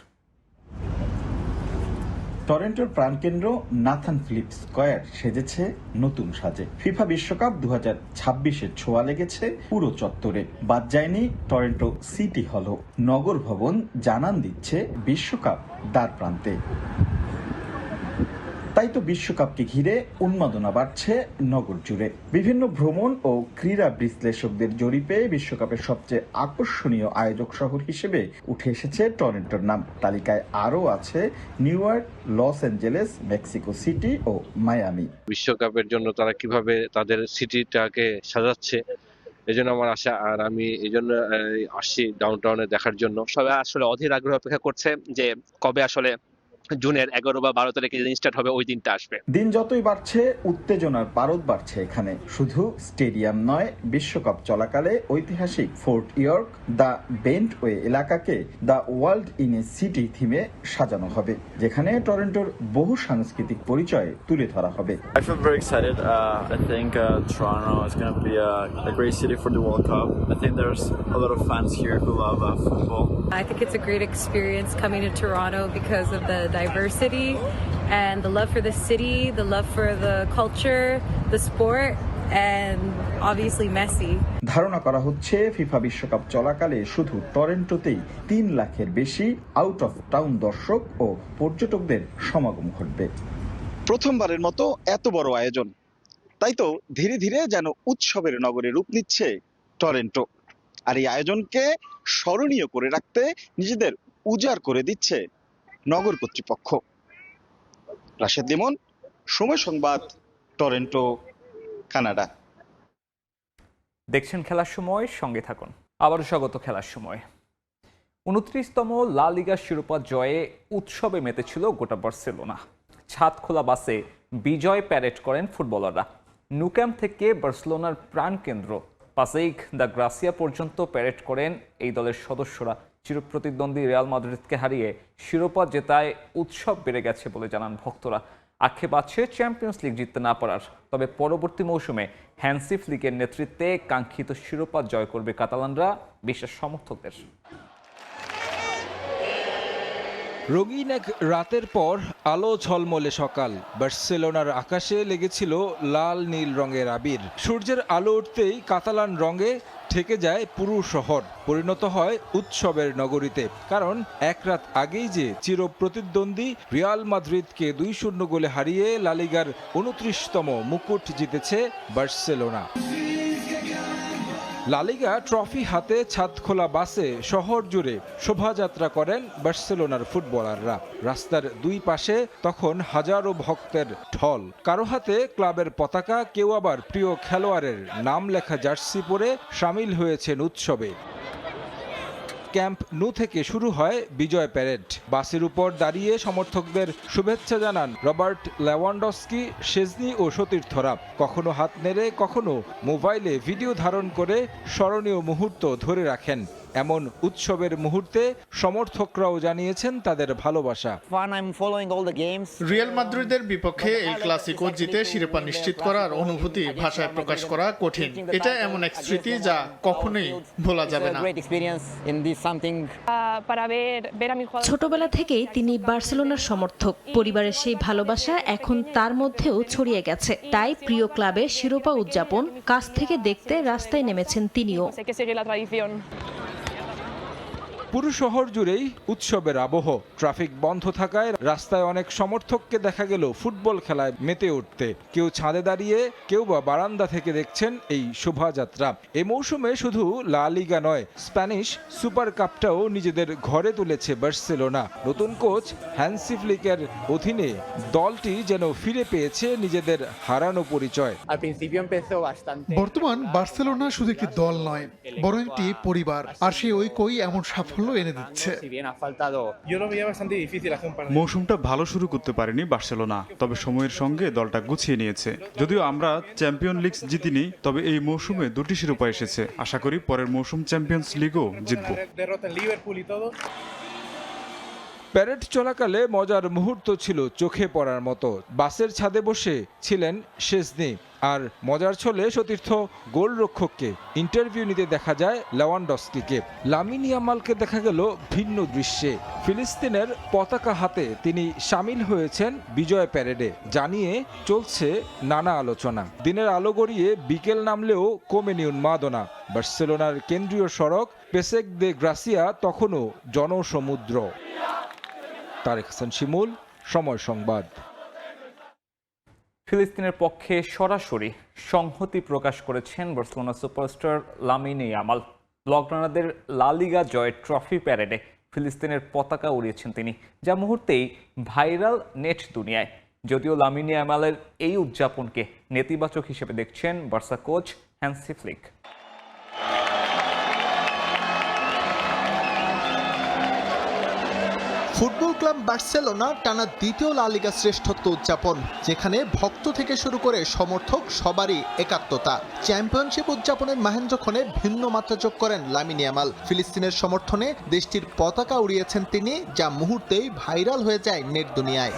টরন্টোর প্রাণকেন্দ্র নাথান ফিলিপ স্কয়ার সেজেছে নতুন সাজে। ফিফা বিশ্বকাপ 2026-এর ছোঁয়া লেগেছে পুরো চত্বরে। বাদ যায়নি টরন্টো সিটি হলও। নগর ভবন জানান দিচ্ছে বিশ্বকাপ দ্বার প্রান্তে। তাই তো বিশ্বকাপকে ঘিরে উন্মাদনা বাড়ছে নগর জুড়ে। বিভিন্ন ভ্রমণ ও ক্রীড়া বিশ্লেষকদের জরিপে বিশ্বকাপের সবচেয়ে আকর্ষণীয় আয়োজক শহর হিসেবে উঠে এসেছে টরন্টোর নাম। তালিকায় আরও আছে New York, Los Angeles, Mexico City ও মায়ামি। বিশ্বকাপের জন্য তারা কিভাবে তাদের সিটিটাকে সাজাচ্ছে এজন্য আমার আশা, আর আমি এই জন্য আসছি ডাউনটাউনে দেখার জন্য। সবাই আসলে অধীর আগ্রহ অপেক্ষা করছে যে কবে আসলে জুনের 11 বা 12 তারিখে স্টার্ট হবে, ওই দিনটা আসবে। দিন যতই বাড়ছে উত্তেজনার পারদ বাড়ছে এখানে। শুধু স্টেডিয়াম নয়, বিশ্বকাপ চলাকালে ঐতিহাসিক ফোর্ট ইয়র্ক, দ্য বেন্টওয়ে এলাকাকে the world in a city থিমে সাজানো হবে, যেখানে টরন্টোর বহু সাংস্কৃতিক পরিচয় তুলে ধরা হবে। I feel very excited. I think Toronto is going to be a great city for the World Cup. I think there's a lot of fans here who love football. I think it's a great experience coming to Toronto because of the diversity and the love for the city, the love for the culture, the sport. and obviously Messi. ধারণা করা হচ্ছে FIFA বিশ্বকাপ চলাকালে শুধু টরেন্টোতেই 3 লাখের বেশি out of town দর্শক ও পর্যটকদের সমাগম ঘটবে। প্রথমবারের মতো এত বড় আয়োজন, তাই তো ধীরে ধীরে যেন উৎসবের নগরে রূপ নিচ্ছে টরেন্টো। আর এই আয়োজনকে স্মরণীয় করে রাখতে নিজেদের উজাড় করে দিচ্ছে নগর কর্তৃপক্ষ। রাশেদ লিমন, সময় সংবাদ, টরেন্টো, কানাডা। দেখছেন খেলার সময়, সঙ্গে থাকুন। আবারও স্বাগত খেলার সময়। 29তম লা লিগা শিরোপা জয়ে উৎসবে মেতেছিল গোটা বার্সেলোনা। ছাদ খোলা বাসে বিজয় প্যারেড করেন ফুটবলাররা। ন্যু ক্যাম্প থেকে বার্সেলোনার প্রাণকেন্দ্র পাসেইগ দা গ্রাসিয়া পর্যন্ত প্যারেড করেন এই দলের সদস্যরা। চিরপ্রতিদ্বন্দ্বী রিয়াল মাদ্রিদকে হারিয়ে শিরোপা জেতায় উৎসব বেড়ে গেছে বলে জানান ভক্তরা। আক্ষেপ আছে চ্যাম্পিয়ন্স লিগ জিততে না পারার, তবে পরবর্তী মৌসুমে হ্যান্সি ফ্লিকের নেতৃত্বে কাঙ্ক্ষিত শিরোপা জয় করবে কাতালানরা, বিশ্বাস সমর্থকদের। রঙিন এক রাতের পর আলো ঝলমলে সকাল। বার্সেলোনার আকাশে লেগেছিল লাল নীল রঙের আবির। সূর্যের আলো উঠতেই কাতালান রঙে ঠেকে যায় পুরো শহর, পরিণত হয় উৎসবের নগরীতে। কারণ এক রাত আগেই যে চিরপ্রতিদ্বন্দ্বী রিয়াল মাদ্রিদকে 2-0 গোলে হারিয়ে লা লিগার 29তম মুকুট জিতেছে বার্সেলোনা। লা লিগা ট্রফি হাতে ছাদখোলা বাসে শহর জুড়ে শোভাযাত্রা করেন বার্সেলোনার ফুটবলাররা। রাস্তার দুই পাশে তখন হাজারো ভক্তের ঢল। কারো হাতে ক্লাবের পতাকা, কেউ আবার প্রিয় খেলোয়াড়ের নাম লেখা জার্সি পরে সামিল হয়েছেন উৎসবে। ক্যাম্প নু থেকে শুরু হয় বিজয় প্যারেড। বাসের উপর দাঁড়িয়ে সমর্থকদের শুভেচ্ছা জানান রবার্ট লেভানডস্কি, শেজনি ও সতীর্থরা। কখনো হাত নেড়ে, কখনো মোবাইলে ভিডিও ধারণ করে স্মরণীয় মুহূর্ত ধরে রাখেন। এমন উৎসবের মুহূর্তে সমর্থকরাও জানিয়েছেন তাদের ভালোবাসা। রিয়াল মাদ্রিদের বিপক্ষে এল ক্লাসিকো জিতে শিরোপা নিশ্চিত করার অনুভূতি ভাষায় প্রকাশ করা কঠিন। এটা এমন এক স্মৃতি যা কখনোই ভোলা যাবে না। ছোটবেলা থেকেই তিনি বার্সেলোনার সমর্থক। পরিবারের সেই ভালোবাসা এখন তার মধ্যেও ছড়িয়ে গেছে। তাই প্রিয় ক্লাবে শিরোপা উদযাপন কাছ থেকে দেখতে রাস্তায় নেমেছেন তিনিও। পুরো শহর জুড়েই উৎসবের আবহ। ট্রাফিক বন্ধ থাকায় রাস্তায় অনেক সমর্থককে দেখা গেল ফুটবল খেলায় মেতে উঠতে। কেউ ছাদে দাঁড়িয়ে, কেউ বা বারান্দা থেকে দেখছেন এই শোভাযাত্রা। এই মৌসুমে শুধু লা লিগা নয়, স্প্যানিশ সুপার কাপটাও নিজেদের ঘরে তুলেছে বার্সেলোনা। নতুন কোচ হ্যান্সি ফ্লিকের অধীনে দলটি যেন ফিরে পেয়েছে নিজেদের হারানো পরিচয়। বর্তমান বার্সেলোনা শুধু একটি দল নয়, বরং একটি পরিবার। আর সেই ঐক্যই এমন সাফল্য এনে দিচ্ছে। মৌসুমটা ভালো শুরু করতে পারেনি বার্সেলোনা, তবে সময়ের সঙ্গে দলটা গুছিয়ে নিয়েছে। যদিও আমরা চ্যাম্পিয়ন লিগ জিতিনি, তবে এই মৌসুমে 2টি শিরোপা এসেছে। আশা করি পরের মৌসুম চ্যাম্পিয়ন্স লিগও জিতব। প্যারেড চলাকালে মজার মুহূর্ত ছিল চোখে পড়ার মতো। বাসের ছাদে বসে ছিলেন শেজনি, আর মজার ছলে সতীর্থ গোলরক্ষককে ইন্টারভিউ নিতে দেখা যায় লেভানডস্কিকে। লামিন ইয়ামালকে দেখা গেল ভিন্ন দৃশ্যে। ফিলিস্তিনের পতাকা হাতে তিনি সামিল হয়েছেন বিজয় প্যারেডে। জানিয়ে চলছে নানা আলোচনা। দিনের আলো গড়িয়ে বিকেল নামলেও কমেনি উন্মাদনা। বার্সেলোনার কেন্দ্রীয় সড়ক পেসেগ দে গ্রাসিয়া তখনও জনসমুদ্র। তারেক হাসান শিমুল, সময় সংবাদ। ফিলিস্তিনের পক্ষে সরাসরি সংহতি প্রকাশ করেছেন বার্সেলোনা সুপারস্টার লামিন ইয়ামাল। ব্লগরানারদের লা লিগা জয়ের ট্রফি প্যারেডে ফিলিস্তিনের পতাকা উড়িয়েছেন তিনি, যা মুহূর্তেই ভাইরাল নেট দুনিয়ায়। যদিও লামিন ইয়ামালের এই উদযাপনকে নেতিবাচক হিসেবে দেখছেন Barca coach Hansi Flick. Football club Barcelona টানা দ্বিতীয় লা লিগা শ্রেষ্ঠত্ব উদযাপন, যেখানে ভক্ত থেকে শুরু করে সমর্থক সবারই একাত্মতা। চ্যাম্পিয়নশিপ উদযাপনের মাহেন্দ্রক্ষণে ভিন্ন মাত্রা যোগ করেন লামিন ইয়ামাল। ফিলিস্তিনের সমর্থনে দেশটির পতাকা উড়িয়েছেন তিনি, যা মুহূর্তেই ভাইরাল হয়ে যায় নেট দুনিয়ায়।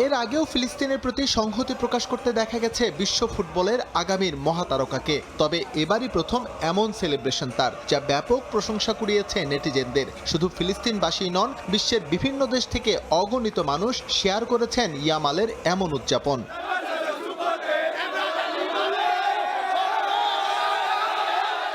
এর আগেও ফিলিস্তিনের প্রতি সংহতি প্রকাশ করতে দেখা গেছে বিশ্ব ফুটবলের আগামীর মহাতারকাকে। তবে এবারই প্রথম এমন সেলিব্রেশন তার, যা ব্যাপক প্রশংসা কুড়িয়েছে নেটিজেনদের। শুধু ফিলিস্তিনবাসী নন, বিশ্বের বিভিন্ন দেশ থেকে অগণিত মানুষ শেয়ার করেছেন ইয়ামালের এমন উদযাপন।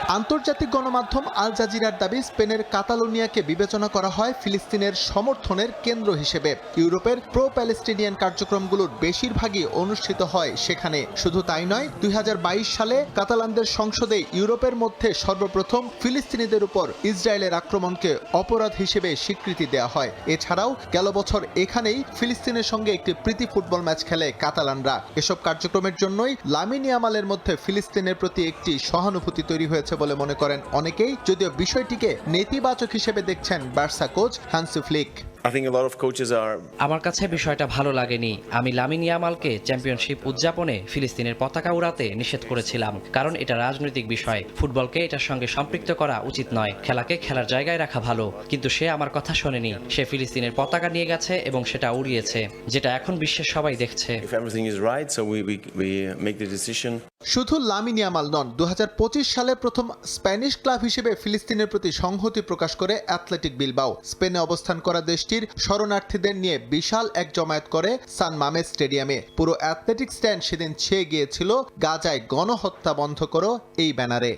আন্তর্জাতিক গণমাধ্যম আল জাজিরার দাবি, স্পেনের কাতালোনিয়াকে বিবেচনা করা হয় ফিলিস্তিনের সমর্থনের কেন্দ্র হিসেবে। ইউরোপের প্রো প্যালেস্টিনিয়ান কার্যক্রমগুলোর বেশিরভাগই অনুষ্ঠিত হয় সেখানে। শুধু তাই নয়, 2022 সালে কাতালানদের সংসদে ইউরোপের মধ্যে সর্বপ্রথম ফিলিস্তিনিদের উপর ইসরায়েলের আক্রমণকে অপরাধ হিসেবে স্বীকৃতি দেওয়া হয়। এছাড়াও গেল বছর এখানেই ফিলিস্তিনের সঙ্গে একটি প্রীতি ফুটবল ম্যাচ খেলে কাতালানরা। এসব কার্যক্রমের জন্যই লামিন ইয়ামালের মধ্যে ফিলিস্তিনের প্রতি একটি সহানুভূতি তৈরি হয়েছে বলে মনে করেন অনেকেই, যদিও বিষয়টিকে নেতিবাচক হিসেবে দেখছেন বার্সা কোচ হান্সি ফ্লিক। আমার কাছে বিষয়টা ভালো লাগেনি। আমি লামিন ইয়ামালকে চ্যাম্পিয়নশিপ উদযাপনে ফিলিস্তিনের পতাকা উড়াতে নিষেধ করেছিলাম, কারণ এটা রাজনৈতিক বিষয়। ফুটবলকে এটার সঙ্গে সম্পৃক্ত করা উচিত নয়। খেলাকে খেলার জায়গায় রাখা ভালো। কিন্তু সে আমার কথা শোনেনি। সে ফিলিস্তিনের পতাকা নিয়ে গেছে এবং সেটা উড়িয়েছে, যেটা এখন বিশ্বের সবাই দেখছে। শুধু লামিন ইয়ামাল নন, 2025 সালে প্রথম স্প্যানিশ ক্লাব হিসেবে ফিলিস্তিনের প্রতি সংহতি প্রকাশ করে অ্যাথলেটিক বিলবাও। স্পেনে অবস্থান করা দেশটির শরণার্থীদের নিয়ে বিশাল এক জমায়েত করে সান মামেস স্টেডিয়ামে। পুরো অ্যাথলেটিক স্ট্যান্ড সেদিন ছেয়ে গিয়েছিল গাজায় গণহত্যা বন্ধ করো এই ব্যানারে।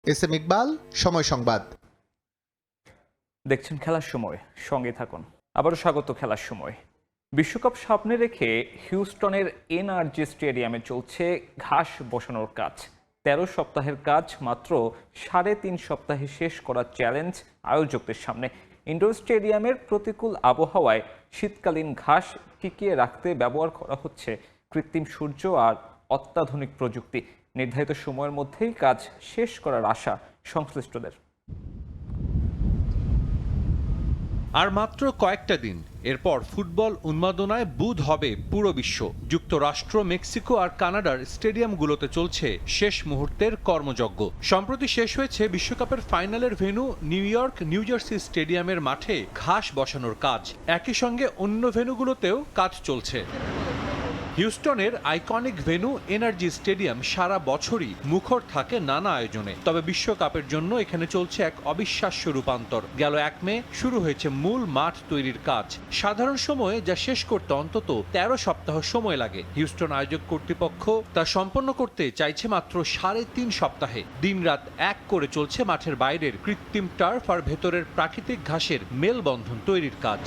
এস এম ইকবাল, সময় সংবাদ। দেখছেন খেলার সময়, সঙ্গে থাকুন। আবারও স্বাগত খেলার সময়। বিশ্বকাপ সামনে রেখে হিউস্টনের এনআরজি স্টেডিয়ামে চলছে ঘাস বসানোর কাজ। 13 সপ্তাহের কাজ মাত্র 3.5 সপ্তাহে শেষ করার চ্যালেঞ্জ আয়োজকদের সামনে। ইনডোর স্টেডিয়ামের প্রতিকূল আবহাওয়ায় শীতকালীন ঘাস টিকিয়ে রাখতে ব্যবহার করা হচ্ছে কৃত্রিম সূর্য আর অত্যাধুনিক প্রযুক্তি। নির্ধারিত সময়ের মধ্যেই কাজ শেষ করার আশা সংশ্লিষ্টদের। আর মাত্র কয়েকটা দিন, এরপর ফুটবল উন্মাদনায় বুঁদ হবে পুরো বিশ্ব। যুক্তরাষ্ট্র, মেক্সিকো আর কানাডার স্টেডিয়ামগুলোতে চলছে শেষ মুহূর্তের কর্মযজ্ঞ। সম্প্রতি শেষ হয়েছে বিশ্বকাপের ফাইনালের venue new York new jersey স্টেডিয়ামের মাঠে ঘাস বসানোর কাজ। একই সঙ্গে অন্য ভেন্যুগুলোতেও কাজ চলছে। হিউস্টনের আইকনিক ভেন্যু এনআরজি স্টেডিয়াম সারা বছরই মুখর থাকে নানা আয়োজনে। তবে বিশ্বকাপের জন্য এখানে চলছে এক অবিশ্বাস্য রূপান্তর। গেল 1 মে শুরু হয়েছে মূল মাঠ তৈরির কাজ। সাধারণ সময়ে যা শেষ করতে অন্তত 13 সপ্তাহ সময় লাগে, হিউস্টন আয়োজক কর্তৃপক্ষ তা সম্পন্ন করতে চাইছে মাত্র 3.5 সপ্তাহে। দিনরাত এক করে চলছে মাঠের বাইরের কৃত্রিম টার্ফ আর ভেতরের প্রাকৃতিক ঘাসের মেলবন্ধন তৈরির কাজ।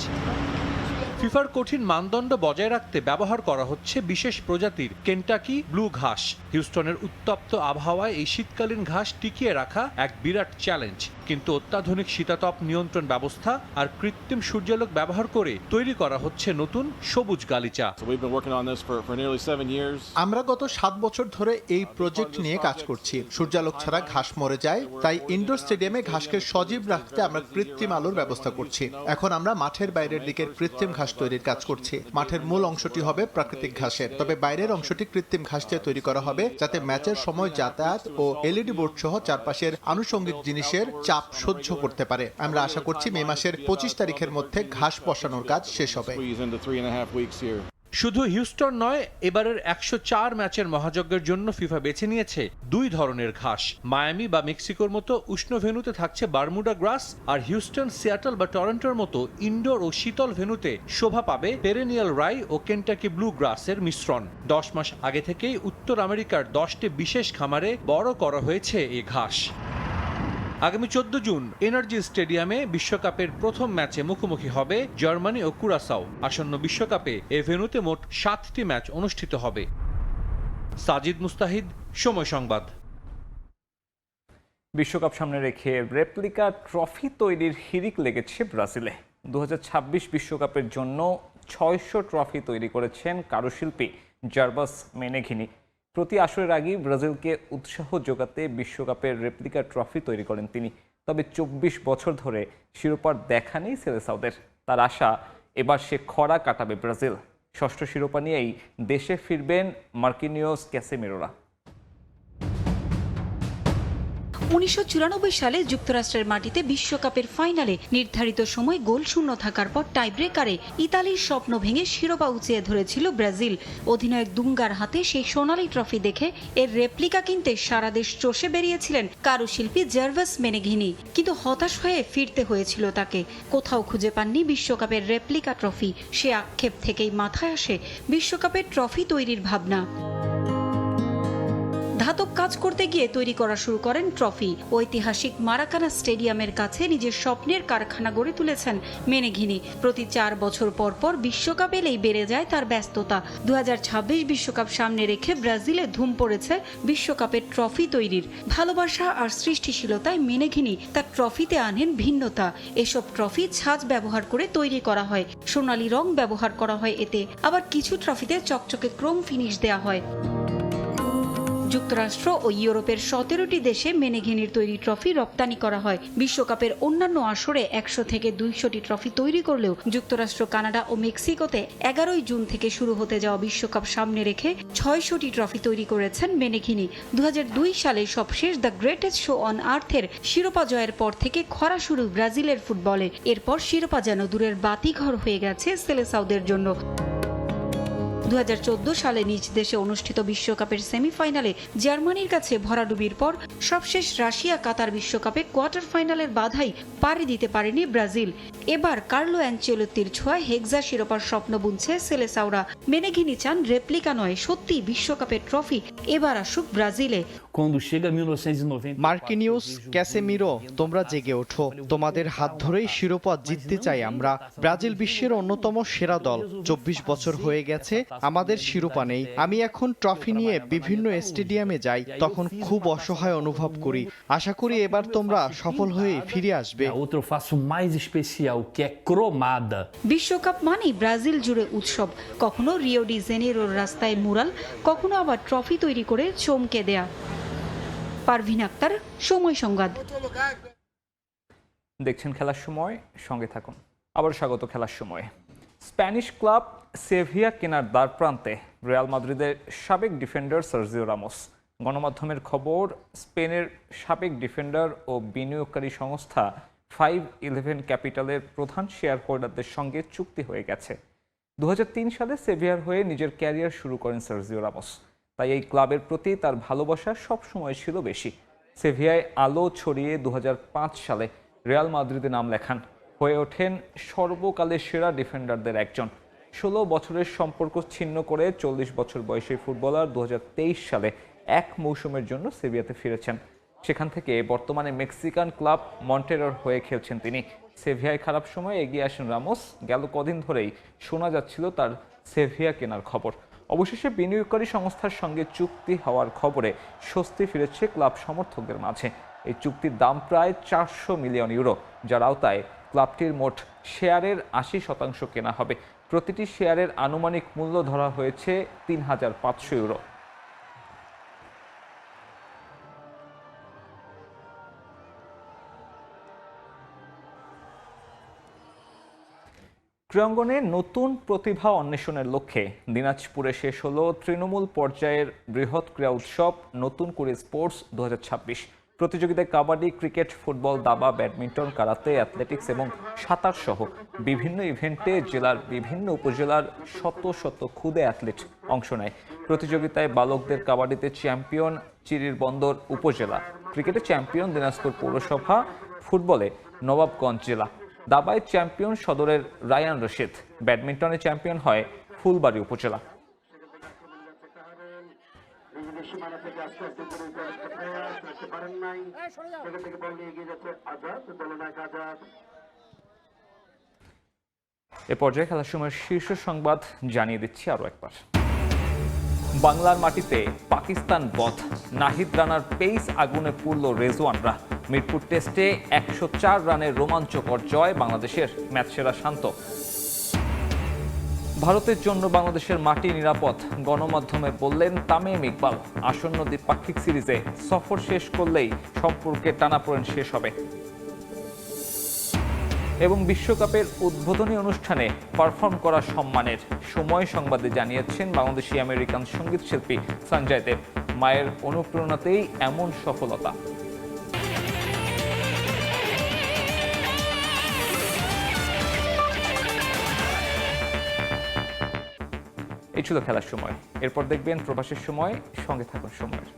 ফিফার কঠিন মানদণ্ড বজায় রাখতে ব্যবহার করা হচ্ছে বিশেষ প্রজাতির কেন্টাকি ব্লু ঘাস। হিউস্টনের উত্তপ্ত আবহাওয়ায় এই শীতকালীন ঘাস টিকিয়ে রাখা এক বিরাট চ্যালেঞ্জ। কিন্তু অত্যাধুনিক শীতাতপ নিয়ন্ত্রণ ব্যবস্থা আর কৃত্রিম সূর্যালোক ব্যবহার করে তৈরি করা হচ্ছে নতুন সবুজ গালিচা। আমরা গত 7 বছর ধরে এই প্রজেক্ট নিয়ে কাজ করছি। সূর্যালোক ছাড়া ঘাস মরে যায়, তাই ইনডোর স্টেডিয়ামে ঘাসকে সজীব রাখতে আমরা কৃত্রিম আলোর ব্যবস্থা করছি। এখন আমরা মাঠের বাইরের দিকের কৃত্রিম ঘাস তৈরির কাজ করছি। মাঠের মূল অংশটি হবে প্রাকৃতিক ঘাসের, তবে বাইরের অংশটি কৃত্রিম ঘাস দিয়ে তৈরি করা হবে, যাতে ম্যাচের সময় যাতায়াত ও এলইডি বোর্ড সহ চারপাশের আনুষঙ্গিক জিনিসের চাপ সহ্য করতে পারে। আমরা আশা করছি মে মাসের 25 তারিখের মধ্যে ঘাস বসানোর কাজ শেষ হবে। শুধু হিউস্টন নয়, এবারের 104 ম্যাচের মহাযজ্ঞের জন্য ফিফা বেছে নিয়েছে 2 ধরনের ঘাস। মায়ামি বা মেক্সিকোর মতো উষ্ণ ভেন্যুতে থাকছে বারমুডা গ্রাস, আর হিউস্টন, সিয়াটল বা টরন্টোর মতো ইনডোর ও শীতল ভেন্যুতে শোভা পাবে পেরেনিয়াল রাই ও কেন্টাকি ব্লু গ্রাসের মিশ্রণ। 10 মাস আগে থেকেই উত্তর আমেরিকার 10টি বিশেষ খামারে বড় করা হয়েছে এই ঘাস। আগামী 14 জুন এনআরজি স্টেডিয়ামে বিশ্বকাপের প্রথম ম্যাচে মুখোমুখি হবে জার্মানি ও কুরাসাও। আসন্ন বিশ্বকাপে এ ভেন্যুতে মোট 7টি ম্যাচ অনুষ্ঠিত হবে। সাজিদ মুস্তাহিদ, সময় সংবাদ। বিশ্বকাপ সামনে রেখে রেপ্লিকা ট্রফি তৈরির হিড়িক লেগেছে ব্রাজিলে। 2026 বিশ্বকাপের জন্য 600 ট্রফি তৈরি করেছেন কারুশিল্পী জার্ভাস মেনেঘিনি। প্রতি আসরের আগেই ব্রাজিলকে উৎসাহ যোগাতে বিশ্বকাপের রেপ্লিকা ট্রফি তৈরি করেন তিনি। তবে 24 বছর ধরে শিরোপার দেখা নেই সেলেসাওদের। তার আশা, এবার সে খরা কাটাবে ব্রাজিল। ষষ্ঠ শিরোপা নিয়েই দেশে ফিরবেন মার্কিনিওস ক্যাসেমিরোরা। 1994 সালে যুক্তরাষ্ট্রের মাটিতে বিশ্বকাপের ফাইনালে নির্ধারিত সময় গোল শূন্য থাকার পর টাইব্রেকারে ইতালির স্বপ্ন ভেঙে শিরোপা উঁচিয়ে ধরেছিল ব্রাজিল। অধিনায়ক দুঙ্গার হাতে সেই সোনালী ট্রফি দেখে এর রেপ্লিকা কিনতে সারা দেশ চষে বেরিয়েছিলেন কারুশিল্পী জার্ভাস মেনেঘিনি। কিন্তু হতাশ হয়ে ফিরতে হয়েছিল তাকে। কোথাও খুঁজে পাননি বিশ্বকাপের রেপ্লিকা ট্রফি। সে আক্ষেপ থেকেই মাথায় আসে বিশ্বকাপের ট্রফি তৈরির ভাবনা। ধাতব কাজ করতে গিয়ে তৈরি করা শুরু করেন ট্রফি। ঐতিহাসিক মারাকানা স্টেডিয়ামের কাছে নিজের স্বপ্নের কারখানা গড়ে তুলেছেন মেনেঘিনি। প্রতি 4 বছর পর পর বিশ্বকাপ এলেই বেড়ে যায় তার ব্যস্ততা। 2026 বিশ্বকাপ সামনে রেখে ব্রাজিলে ধুম পড়েছে বিশ্বকাপের ট্রফি তৈরির। ভালোবাসা আর সৃষ্টিশীলতায় মেনেঘিনি তার ট্রফিতে আনেন ভিন্নতা। এসব ট্রফি ছাঁচ ব্যবহার করে তৈরি করা হয়, সোনালী রং ব্যবহার করা হয় এতে, আবার কিছু ট্রফিতে চকচকে ক্রোম ফিনিশ দেয়া হয়। যুক্তরাষ্ট্র ও ইউরোপের 17টি দেশে মেনেঘিনির তৈরি ট্রফি রপ্তানি করা হয়। বিশ্বকাপের অন্যান্য আসরে 100 থেকে 200টি ট্রফি তৈরি করলেও যুক্তরাষ্ট্র, কানাডা ও মেক্সিকোতে 11 জুন থেকে শুরু হতে যাওয়া বিশ্বকাপ সামনে রেখে 600টি ট্রফি তৈরি করেছেন মেনেঘিনি। 2002 সালে সবশেষ দ্য গ্রেটেস্ট শো অন আর্থের শিরোপা জয়ের পর থেকে খরা শুরু ব্রাজিলের ফুটবলে। এরপর শিরোপা যেন দূরের বাতিঘর হয়ে গেছে সেলেসাওদের জন্য। 2014 সালে নিজ দেশে অনুষ্ঠিত বিশ্বকাপের সেমিফাইনালে জার্মানির কাছে ভরাডুবির পর সবশেষ রাশিয়া কাতার বিশ্বকাপে কোয়ার্টার ফাইনালের বাধাই পাড়ি দিতে পারেনি ব্রাজিল। এবার কার্লো অ্যানচেলোত্তির ছোঁয়ায় হেক্সা শিরোপার স্বপ্ন বুনছে সেলেসাওরা। মেনেঘিনি চান রেপ্লিকা নয়, সত্যি বিশ্বকাপের ট্রফি এবার আসুক ব্রাজিলে। মার্কিনিউস, ক্যাসেমিরো, তোমরা জেগে ওঠো, তোমাদের হাত ধরেই শিরোপা জিততে চাই আমরা। ব্রাজিল বিশ্বের অন্যতম সেরা দল, 24 বছর হয়ে গেছে আমাদের শিরোপা নেই। আমি এখন ট্রফি নিয়ে বিভিন্ন স্টেডিয়ামে যাই, তখন খুব অসহায় অনুভব করি। আশা করি এবার তোমরা সফল হয়ে ফিরে আসবে। বিশ্বকাপ মানেই ব্রাজিল জুড়ে উৎসব। কখনো রিও ডি জেনেরোর রাস্তায় মুরাল, কখনো আবার ট্রফি তৈরি করে চমকে দেয়া। পারভিন আক্তার, সময় সংবাদ। দেখছেন খেলার সময়, সঙ্গে থাকুন। আবার স্বাগত খেলার সময়। স্প্যানিশ ক্লাব সেভিয়া কেনার দ্বার প্রান্তে রিয়াল মাদ্রিদের সাবেক ডিফেন্ডার সার্জিও রামোস। গণমাধ্যমের খবর, স্পেনের সাবেক ডিফেন্ডার ও বিনিয়োগকারী সংস্থা 511 ক্যাপিটালের প্রধান শেয়ার হোল্ডারদের সঙ্গে চুক্তি হয়ে গেছে। 2003 সালে সেভিয়ার হয়ে নিজের ক্যারিয়ার শুরু করেন সার্জিও রামোস। তাই এই ক্লাবের প্রতি তার ভালোবাসা সবসময় ছিল বেশি। সেভিয়ায় আলো ছড়িয়ে 2005 সালে রিয়াল মাদ্রিদে নাম লেখান, হয়ে ওঠেন সর্বকালের সেরা ডিফেন্ডারদের একজন। 16 বছরের সম্পর্ক ছিন্ন করে 40 বছর বয়সী ফুটবলার 2023 সালে এক মৌসুমের জন্য সেভিয়াতে ফিরেছেন। সেখান থেকে বর্তমানে মেক্সিকান ক্লাব মন্টেরোর হয়ে খেলছেন তিনি। সেভিয়ায় খারাপ সময়ে এগিয়ে আসেন রামোস। গেল কদিন ধরেই শোনা যাচ্ছিল তার সেভিয়া কেনার খবর। অবশেষে বিনিয়োগকারী সংস্থার সঙ্গে চুক্তি হওয়ার খবরে স্বস্তি ফিরেছে ক্লাব সমর্থকদের মাঝে। এই চুক্তির দাম প্রায় 400 মিলিয়ন ইউরো, যার আওতায় ক্লাবটির মোট শেয়ারের 80% কেনা হবে। প্রতিটি শেয়ারের আনুমানিক মূল্য ধরা হয়েছে 3500 ইউরো। ক্রীড়াঙ্গনে নতুন প্রতিভা অন্বেষণের লক্ষ্যে দিনাজপুরে শেষ হলো তৃণমূল পর্যায়ের বৃহৎ ক্রীড়া উৎসব নতুন করে স্পোর্টস 2026। প্রতিযোগিতায় কাবাডি, ক্রিকেট, ফুটবল, দাবা, ব্যাডমিন্টন, কারাতে, অ্যাথলেটিক্স এবং সাঁতার সহ বিভিন্ন ইভেন্টে জেলার বিভিন্ন উপজেলার শত শত ক্ষুদে অ্যাথলেট অংশ নেয়। প্রতিযোগিতায় বালকদের কাবাডিতে চ্যাম্পিয়ন চিরিরবন্দর উপজেলা, ক্রিকেটে চ্যাম্পিয়ন দিনাজপুর পৌরসভা, ফুটবলে নবাবগঞ্জ জেলা, দাবায় চ্যাম্পিয়ন সদরের রায়ান রশিদ, ব্যাডমিন্টনে চ্যাম্পিয়ন হয় ফুলবাড়ী উপজেলা। এ পর্যায়ে খেলার সময় শীর্ষ সংবাদ জানিয়ে দিচ্ছি আরো একবার। বাংলার মাটিতে পাকিস্তান বধ, নাহিদ রানার পেস আগুনে পুড়ল রেজওয়ানরা। মিরপুর টেস্টে 104 রানের রোমাঞ্চকর জয় বাংলাদেশের, ম্যাচ সেরা শান্ত। ভারতের জন্য বাংলাদেশের মাটি নিরাপদ, গণমাধ্যমে বললেন তামিম ইকবাল। আসন্ন দ্বিপাক্ষিক সিরিজে সফর শেষ করলেই সম্পর্কের টানাপোড়েন শেষ হবে। এবং বিশ্বকাপের উদ্বোধনী অনুষ্ঠানে পারফর্ম করা সম্মানের, সময় সংবাদে জানিয়েছেন বাংলাদেশি আমেরিকান সঙ্গীত শিল্পী সঞ্জয় দেব। মায়ের অনুপ্রেরণাতেই এমন সফলতা। এই ছিল খেলার সময়। এরপর দেখবেন প্রবাসের সময়, সঙ্গে থাকুন সময়ের।